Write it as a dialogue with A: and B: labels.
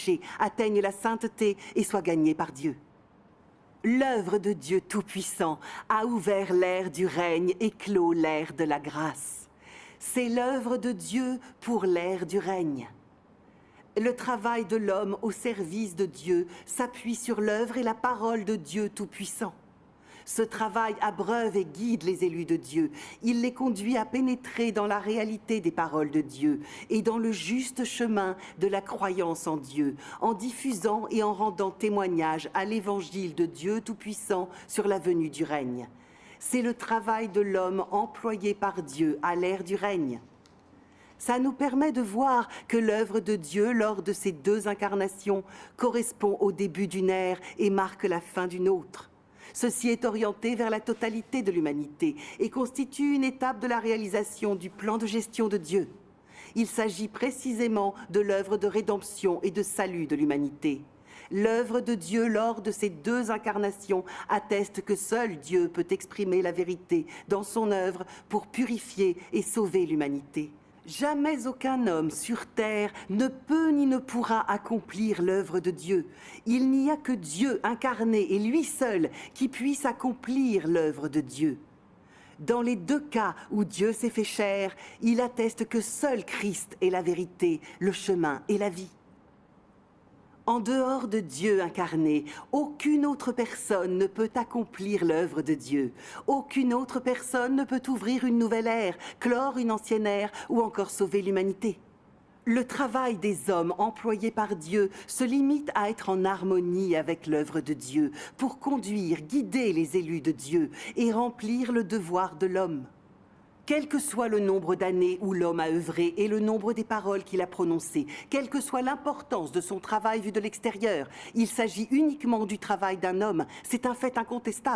A: péché, atteigne la sainteté et soit gagné par Dieu. L'œuvre de Dieu Tout-Puissant a ouvert l'ère du règne et clos l'ère de la grâce. C'est l'œuvre de Dieu pour l'ère du règne. Le travail de l'homme au service de Dieu s'appuie sur l'œuvre et la parole de Dieu Tout-Puissant. Ce travail abreuve et guide les élus de Dieu. Il les conduit à pénétrer dans la réalité des paroles de Dieu et dans le juste chemin de la croyance en Dieu, en diffusant et en rendant témoignage à l'évangile de Dieu Tout-Puissant sur la venue du règne. C'est le travail de l'homme employé par Dieu à l'ère du règne. Ça nous permet de voir que l'œuvre de Dieu lors de ces deux incarnations correspond au début d'une ère et marque la fin d'une autre. Ceci est orienté vers la totalité de l'humanité et constitue une étape de la réalisation du plan de gestion de Dieu. Il s'agit précisément de l'œuvre de rédemption et de salut de l'humanité. L'œuvre de Dieu lors de ces deux incarnations atteste que seul Dieu peut exprimer la vérité dans son œuvre pour purifier et sauver l'humanité. Jamais aucun homme sur terre ne peut ni ne pourra accomplir l'œuvre de Dieu. Il n'y a que Dieu incarné et lui seul qui puisse accomplir l'œuvre de Dieu. Dans les deux cas où Dieu s'est fait chair, il atteste que seul Christ est la vérité, le chemin et la vie. En dehors de Dieu incarné, aucune autre personne ne peut accomplir l'œuvre de Dieu. Aucune autre personne ne peut ouvrir une nouvelle ère, clore une ancienne ère ou encore sauver l'humanité. Le travail des hommes employés par Dieu se limite à être en harmonie avec l'œuvre de Dieu pour conduire, guider les élus de Dieu et remplir le devoir de l'homme. Quel que soit le nombre d'années où l'homme a œuvré et le nombre des paroles qu'il a prononcées, quelle que soit l'importance de son travail vu de l'extérieur, il s'agit uniquement du travail d'un homme. C'est un fait incontestable.